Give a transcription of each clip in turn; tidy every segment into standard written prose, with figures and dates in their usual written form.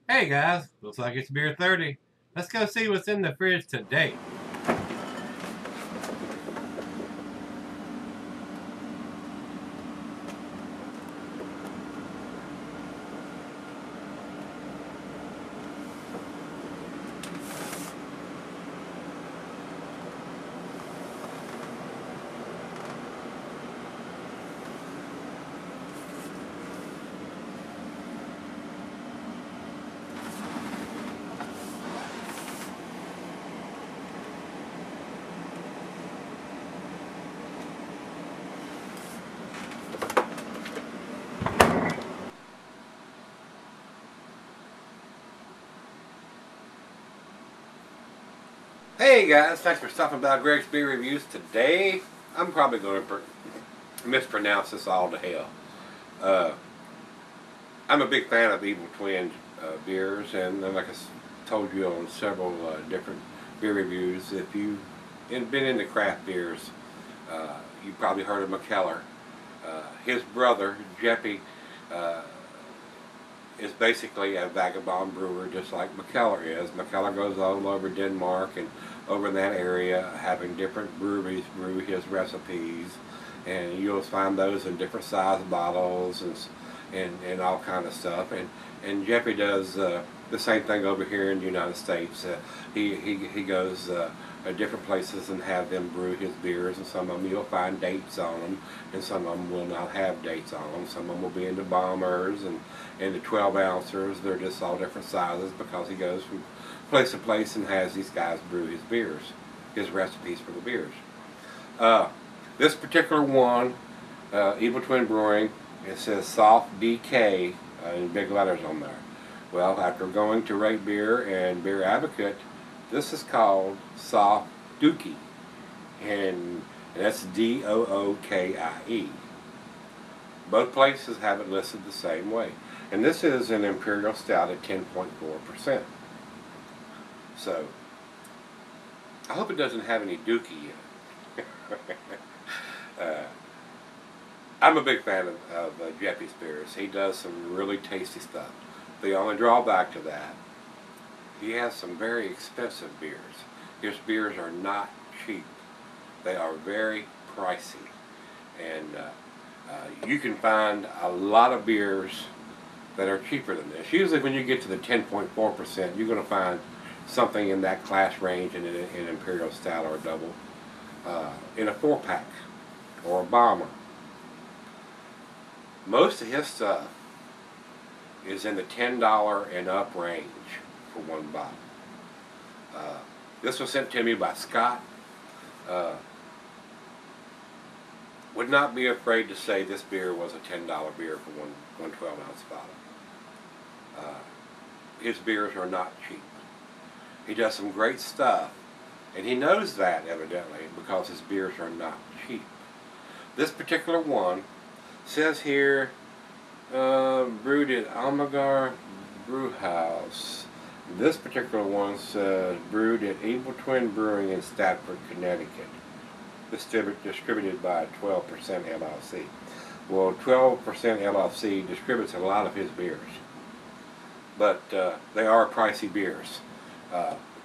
Hey guys, looks like it's beer 30. Let's go see what's in the fridge today. Hey guys, thanks for stopping by Gregsbeerreviews. Today, I'm probably going to mispronounce this all to hell. Uh, I'm a big fan of Evil Twin beers, and like I told you on several different beer reviews, if you've been into craft beers, you probably heard of McKellar. His brother, Jeppy, uh, is basically a vagabond brewer just like McKellar is. McKellar goes all over Denmark and over in that area having different breweries brew his recipes, and you'll find those in different size bottles and all kind of stuff. And Jeffy does the same thing over here in the United States. He goes different places and have them brew his beers, and some of them you'll find dates on them, and some of them will not have dates on them. Some of them will be in the bombers and the 12 ounces. They're just all different sizes because he goes from place to place and has these guys brew his beers, his recipes for the beers. This particular one, Evil Twin Brewing, it says soft DK in big letters on there. Well, after going to Rate Beer and Beer Advocate, this is called Soft Dookie, and that's Dookie. Both places have it listed the same way, and this is an Imperial Stout at 10.4%. So, I hope it doesn't have any Dookie in it. I'm a big fan of Jeppy's beers. He does some really tasty stuff. The only drawback to that, he has some very expensive beers. His beers are not cheap. They are very pricey. And you can find a lot of beers that are cheaper than this. Usually when you get to the 10.4%, you're going to find something in that class range in an Imperial Stout or a double, in a 4-pack or a bomber. Most of his stuff is in the $10 and up range for one bottle. This was sent to me by Scott. Would not be afraid to say this beer was a $10 beer for one 12-ounce bottle. His beers are not cheap. He does some great stuff, and he knows that evidently because his beers are not cheap. This particular one says here, brewed at Almagar Brew House. This particular one says brewed at Evil Twin Brewing in Stratford, Connecticut. Distributed by 12% LLC. Well, 12% LLC distributes a lot of his beers, but they are pricey beers.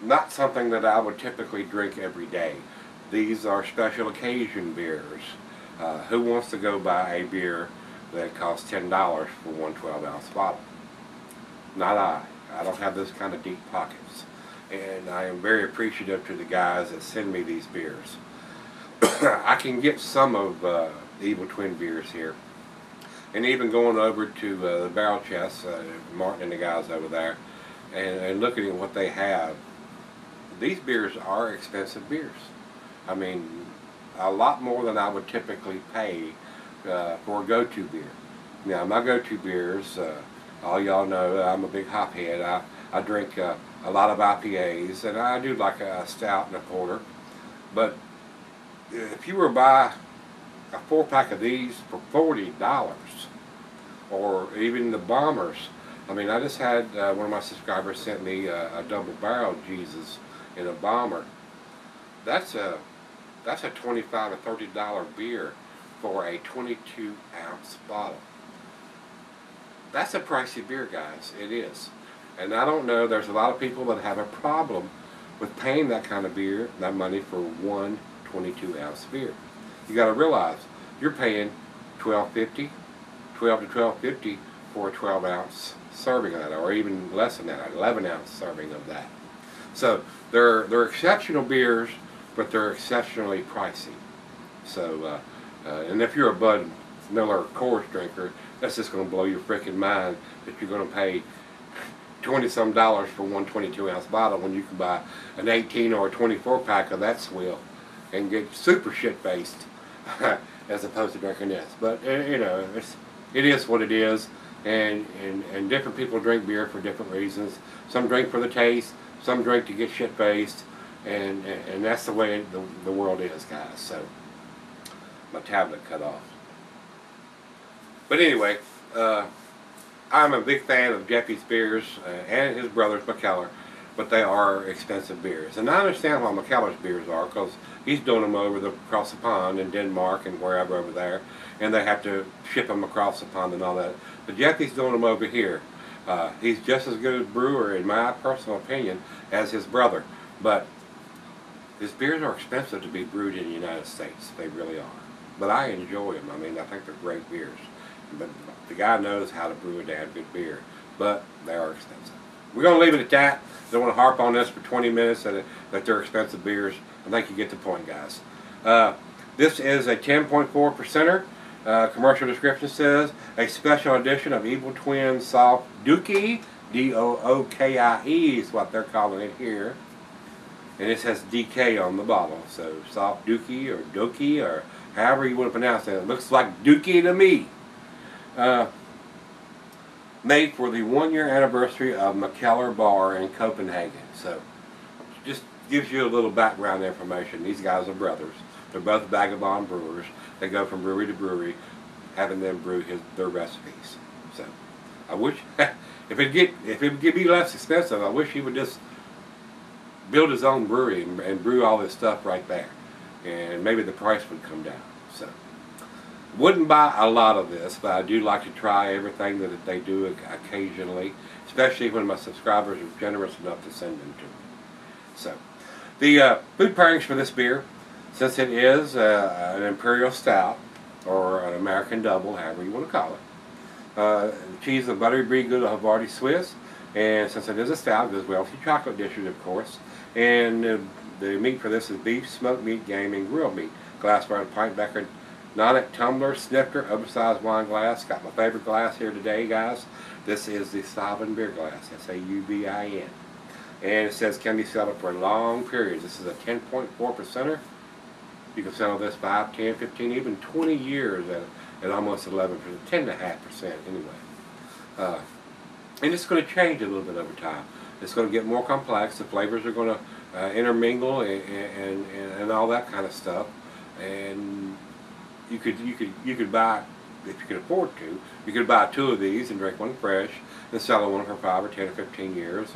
Not something that I would typically drink every day. These are special occasion beers. Who wants to go buy a beer that costs $10 for one 12-ounce bottle? Not I. I don't have those kind of deep pockets. And I am very appreciative to the guys that send me these beers. I can get some of the Evil Twin beers here. And even going over to the Barrel Chest, Martin and the guys over there, and looking at what they have, these beers are expensive beers. I mean, a lot more than I would typically pay for a go-to beer. Now, my go-to beers, all y'all know I'm a big hophead. I drink a lot of IPAs, and I do like a stout and a porter. But if you were to buy a 4-pack of these for $40, or even the bombers, I mean, I just had one of my subscribers sent me a double barrel Jesus in a bomber. That's a $25 or $30 beer for a 22-ounce bottle. That's a pricey beer, guys. It is. And I don't know, there's a lot of people that have a problem with paying that kind of beer, that money for one 22-ounce beer. You got to realize you're paying $12.50, $12 to $12.50 for a 12-ounce serving of that, or even less than that, an 11-ounce serving of that. So they're exceptional beers, but they're exceptionally pricey. So, and if you're a Bud Miller Coors drinker, that's just going to blow your freaking mind that you're going to pay $20-some for one 22-ounce bottle when you can buy an 18 or a 24 pack of that swill and get super shit-faced as opposed to drinking this. But you know, it is what it is, and different people drink beer for different reasons. Some drink for the taste, some drink to get shit-faced, and that's the way the world is, guys. So my tablet cut off. But anyway, I'm a big fan of Jeffy's beers and his brother's McKellar, but they are expensive beers. And I understand why McKellar's beers are, because he's doing them across the pond in Denmark and wherever over there, and they have to ship them across the pond and all that. But Jeffy's doing them over here. He's just as good a brewer, in my personal opinion, as his brother. But his beers are expensive to be brewed in the United States. They really are. But I enjoy them. I mean, I think they're great beers. But the guy knows how to brew a damn good beer. But they are expensive. We're going to leave it at that. Don't want to harp on this for 20 minutes that they're expensive beers. I think you get the point, guys. This is a 10.4%er. Commercial description says, a special edition of Evil Twin Soft Dookie, D-O-O-K-I-E is what they're calling it here. And it says DK on the bottle. So Soft Dookie or Dokie or however you want to pronounce it. It looks like Dookie to me. Made for the 1-year anniversary of McKellar Bar in Copenhagen. So just gives you a little background information. These guys are brothers. They're both vagabond brewers. They go from brewery to brewery, having them brew their recipes. So I wish if it could be less expensive, I wish he would just build his own brewery and brew all this stuff right there, and maybe the price would come down. So wouldn't buy a lot of this, but I do like to try everything that they do occasionally, especially when my subscribers are generous enough to send them to me. So the food pairings for this beer, since it is an Imperial Stout, or an American Double, however you want to call it. The cheese, the buttery brie good of Havarti Swiss, and since it is a stout, it goes well with your chocolate dishes, of course. And the meat for this is beef, smoked meat, game, and grilled meat. Glassware, pint becker, non-neck tumbler, snifter, oversized wine glass. Got my favorite glass here today, guys. This is the Sauvin beer glass, S-A-U-V-I-N. And it says can be settled for long periods. This is a 10.4%er. You can settle this 5, 10, 15, even 20 years at almost 11%, 10.5% anyway. And it's going to change a little bit over time. It's going to get more complex. The flavors are going to intermingle and all that kind of stuff. And you could buy, if you could afford to, you could buy 2 of these and drink one fresh and sell one for 5 or 10 or 15 years.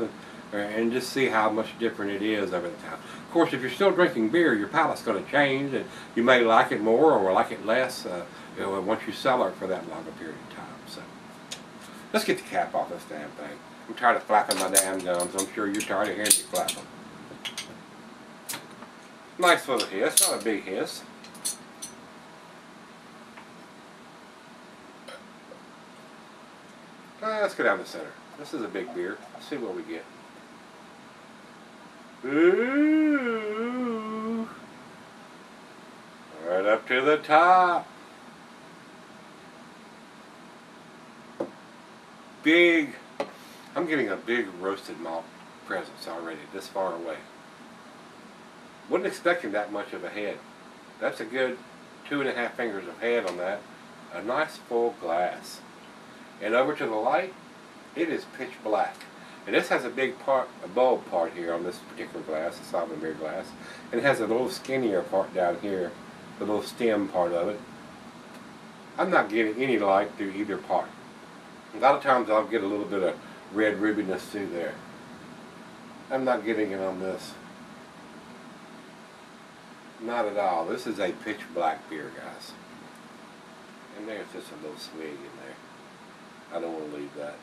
And just see how much different it is over the time. Of course, if you're still drinking beer, your palate's going to change, and you may like it more or like it less once you sell it for that longer period of time. So, let's get the cap off this damn thing. I'm tired of flapping my damn gums. I'm sure you're tired of hearing me flap them. Nice little hiss, not a big hiss. Let's go down the center. This is a big beer. Let's see what we get. Ooh, right up to the top. Big. I'm getting a big roasted malt presence already this far away. Wasn't expecting that much of a head. That's a good 2.5 fingers of head on that. A nice full glass. And over to the light, it is pitch black. And this has a big part, a bulb part here on this particular glass, the Sauvin beer glass. And it has a little skinnier part down here, the little stem part of it. I'm not getting any light through either part. A lot of times I'll get a little bit of red rubbiness through there. I'm not getting it on this. Not at all. This is a pitch black beer, guys. And there's just a little swig in there. I don't want to leave that,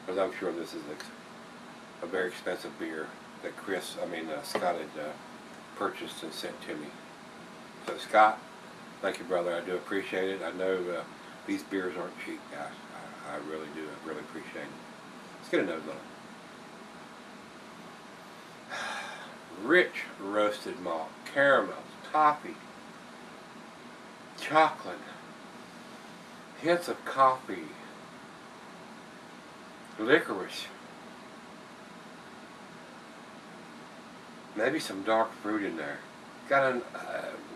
because I'm sure this is a very expensive beer that Scott had purchased and sent to me. So Scott, thank you, brother. I do appreciate it. I know these beers aren't cheap, guys. I really do. I really appreciate it. Let's get a nose on it. Rich roasted malt, caramel, toffee, chocolate, hints of coffee, licorice, maybe some dark fruit in there. Got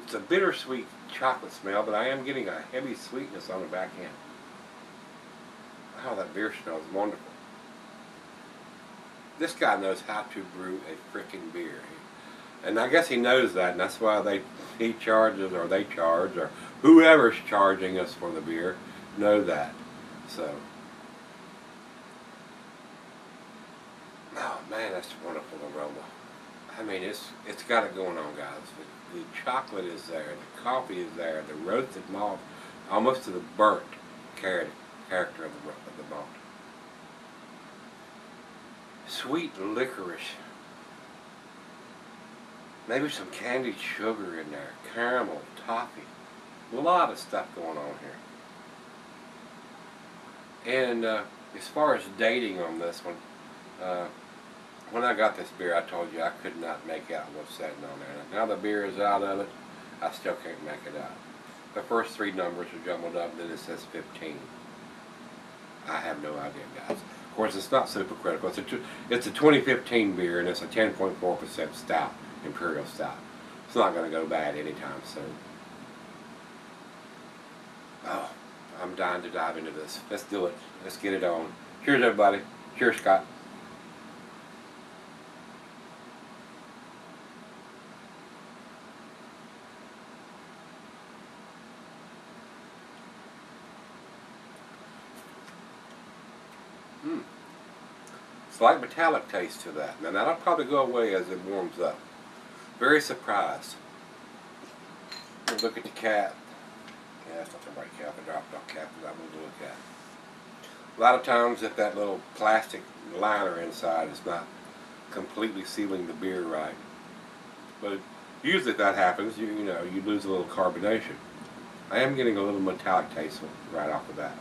it's a bittersweet chocolate smell, but I am getting a heavy sweetness on the back end. Oh, that beer smells wonderful. This guy knows how to brew a frickin' beer. And I guess he knows that, and that's why he charges, or they charge, or whoever's charging us for the beer know that. So, oh man, that's a wonderful aroma. I mean, it's got it going on, guys. The chocolate is there, the coffee is there, the roasted malt, almost to the burnt character of the malt. Sweet licorice. Maybe some candied sugar in there, caramel, toffee. A lot of stuff going on here. And as far as dating on this one, when I got this beer, I told you I could not make out what's sitting on there. Now the beer is out of it, I still can't make it out. The first three numbers are jumbled up, then it says 15. I have no idea, guys. Of course, it's not super critical. It's a 2015 beer, and it's a 10.4% stout, Imperial Stout. It's not going to go bad anytime soon. Oh, I'm dying to dive into this. Let's do it. Let's get it on. Cheers, everybody. Cheers, Scott. Slight metallic taste to that. Now that'll probably go away as it warms up. Very surprised. Look at the cap. Yeah, that's not the right cap. I dropped off cap because I'm going to look at. A lot of times if that little plastic liner inside is not completely sealing the beer right. But usually if that happens, you know, you lose a little carbonation. I am getting a little metallic taste right off the bat.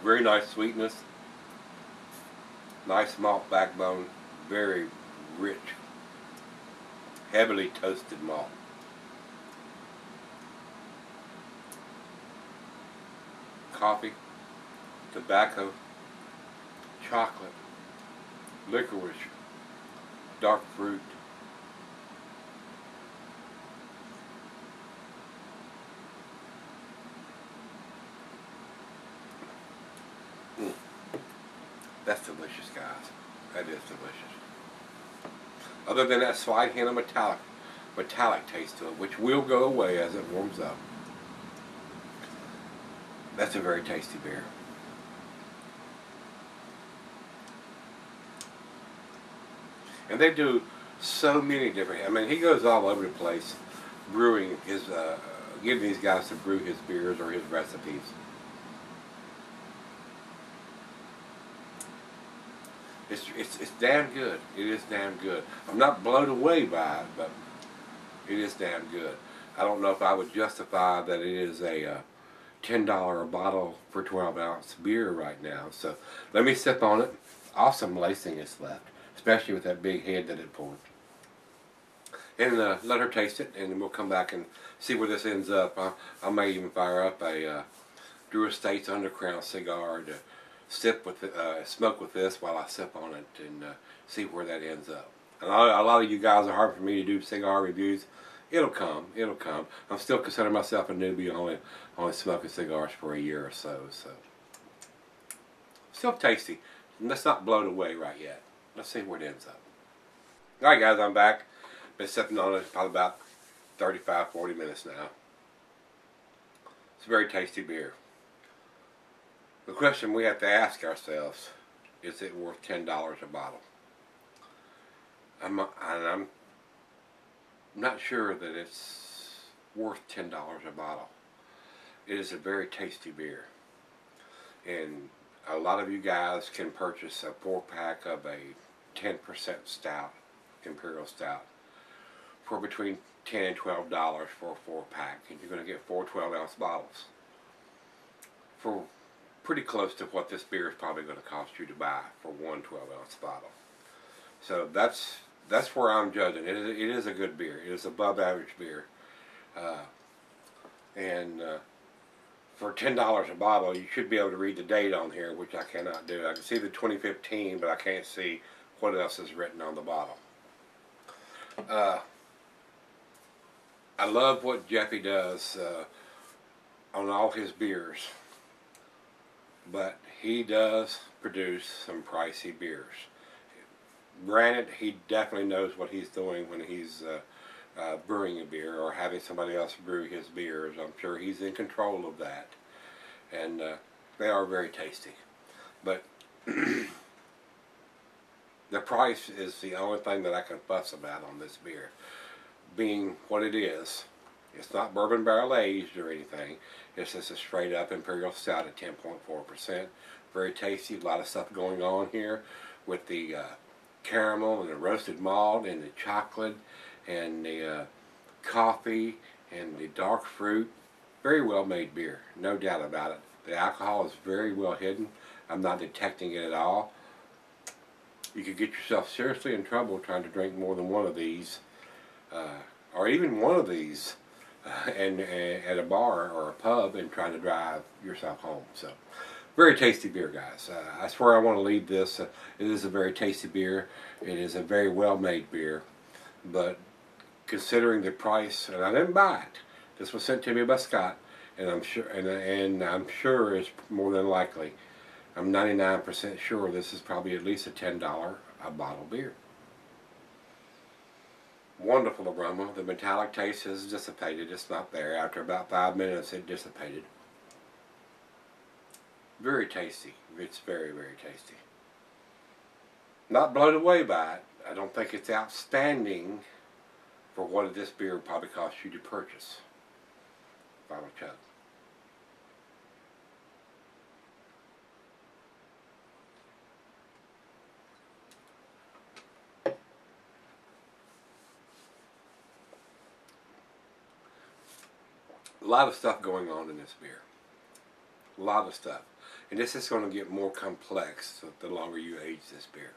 Very nice sweetness, nice malt backbone, very rich, heavily toasted malt. Coffee, tobacco, chocolate, licorice, dark fruit. That's delicious, guys. That is delicious. Other than that slight hint of metallic taste to it, which will go away as it warms up. That's a very tasty beer. And they do so many different, I mean, he goes all over the place brewing his, getting these guys to brew his beers or his recipes. It's damn good. It is damn good. I'm not blown away by it, but it is damn good. I don't know if I would justify that it is a $10 a bottle for 12-ounce beer right now. So let me sip on it. Awesome lacing is left, especially with that big head that it poured. And let her taste it, and then we'll come back and see where this ends up. I may even fire up a Drew Estates Underground cigar to smoke with this while I sip on it and see where that ends up. And a lot of you guys are hard for me to do cigar reviews. It'll come. It'll come. I'm still considering myself a newbie, only smoking cigars for a year or so. So still tasty. Let's not blow it away right yet. Let's see where it ends up. All right, guys, I'm back. Been sipping on it probably about 35-40 minutes now. It's a very tasty beer. The question we have to ask ourselves, is it worth $10 a bottle? I'm not sure that it's worth $10 a bottle. It is a very tasty beer. And a lot of you guys can purchase a 4-pack of a 10% stout, Imperial Stout, for between $10 and $12 for a 4-pack. And you're going to get 4 12-ounce bottles for pretty close to what this beer is probably going to cost you to buy for one 12-ounce bottle. So that's where I'm judging. It is a good beer. It is above average beer. For $10 a bottle, you should be able to read the date on here, which I cannot do. I can see the 2015, but I can't see what else is written on the bottle. I love what Jeffy does on all his beers, but he does produce some pricey beers. Granted, he definitely knows what he's doing when he's brewing a beer or having somebody else brew his beers. I'm sure he's in control of that, and they are very tasty. But the price is the only thing that I can fuss about on this beer, being what it is. It's not bourbon barrel aged or anything. It's just a straight up Imperial Stout at 10.4%. Very tasty. A lot of stuff going on here with the caramel and the roasted malt and the chocolate and the coffee and the dark fruit. Very well made beer, no doubt about it. The alcohol is very well hidden. I'm not detecting it at all. You could get yourself seriously in trouble trying to drink more than one of these, or even one of these, and at a bar or a pub and trying to drive yourself home. So, very tasty beer, guys. That's where I want to leave this. It is a very tasty beer. It is a very well made beer, but considering the price, and I didn't buy it. This was sent to me by Scott, and I'm sure, and I'm sure it's more than likely. I'm 99% sure this is probably at least a $10 a bottle beer. Wonderful aroma. The metallic taste has dissipated. It's not there. After about 5 minutes, it dissipated. Very tasty. It's very, very tasty. Not blown away by it. I don't think it's outstanding for what this beer would probably cost you to purchase. Final chug. A lot of stuff going on in this beer. A lot of stuff. And this is going to get more complex the longer you age this beer.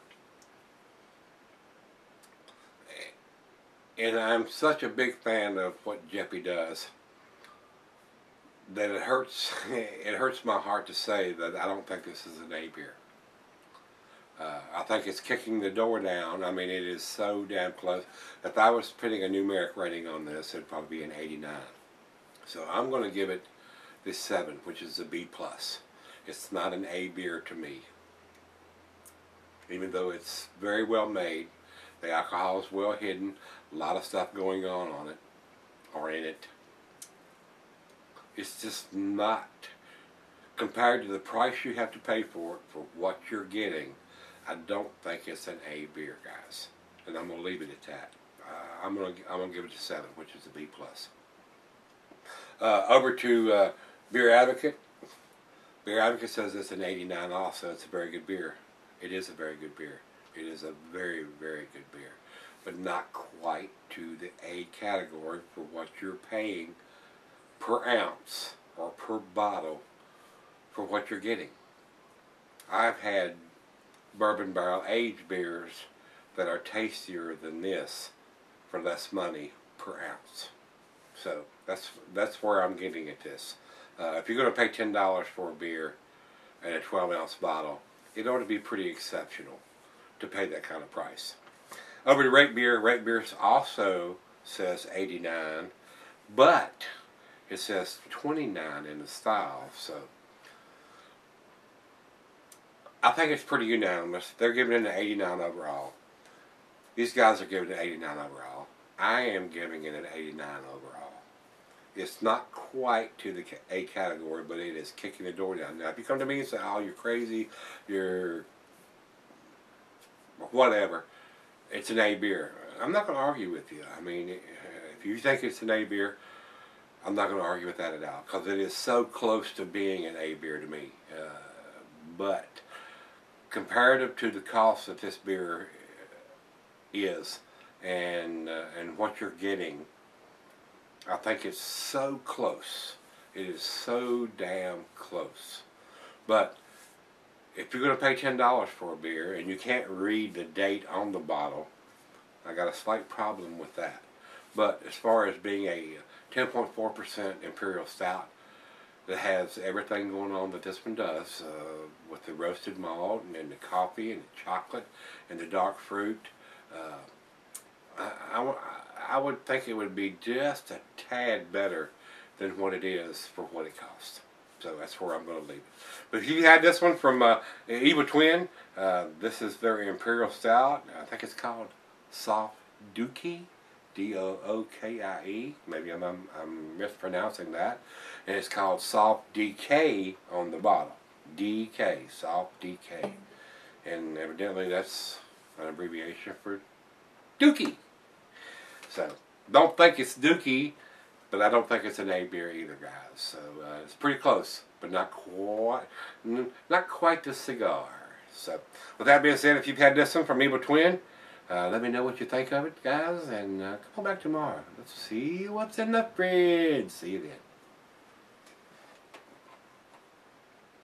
And I'm such a big fan of what Jeffy does that it hurts my heart to say that I don't think this is an A beer. I think it's kicking the door down. I mean, it is so damn close. If I was putting a numeric rating on this, it'd probably be an 89. So I'm going to give it this 7, which is a B+. It's not an A beer to me. Even though it's very well made, the alcohol is well hidden, a lot of stuff going on it, or in it. It's just not, compared to the price you have to pay for it, for what you're getting, I don't think it's an A beer, guys. And I'm going to leave it at that. I'm going to give it a 7, which is a B+. Over to Beer Advocate. Beer Advocate says it's an 89 also. It's a very good beer. It is a very good beer. It is a very, very good beer. But not quite to the A category for what you're paying per ounce or per bottle for what you're getting. I've had bourbon barrel aged beers that are tastier than this for less money per ounce. So that's where I'm getting at this. If you're going to pay $10 for a beer and a 12-ounce bottle, it ought to be pretty exceptional to pay that kind of price. Over to Rate Beer. Rate Beer also says 89, but it says 29 in the style. So I think it's pretty unanimous. They're giving it an 89 overall. These guys are giving it an 89 overall. I am giving it an 89 overall. It's not quite to the A category, but it is kicking the door down. Now, if you come to me and say, oh, you're crazy, you're whatever, it's an A beer, I'm not going to argue with you. I mean, if you think it's an A beer, I'm not going to argue with that at all, because it is so close to being an A beer to me. But comparative to the cost that this beer is, and what you're getting, I think it's so close. It is so damn close. But if you're going to pay $10 for a beer and you can't read the date on the bottle, I got a slight problem with that. But as far as being a 10.4% Imperial Stout that has everything going on that this one does, with the roasted malt and the coffee and the chocolate and the dark fruit, I would think it would be just a tad better than what it is for what it costs. So that's where I'm going to leave it. But if you had this one from Evil Twin, this is their Imperial Stout. I think it's called Soft Dookie, D-O-O-K-I-E. Maybe I'm mispronouncing that. And it's called Soft DK on the bottle. DK, Soft DK. And evidently that's an abbreviation for Dookie. So, don't think it's Dookie, but I don't think it's an A beer either, guys. So it's pretty close, but not quite the cigar. So with that being said, if you've had this one from Evil Twin, let me know what you think of it, guys, and come on back tomorrow. Let's see what's in the fridge. See you then.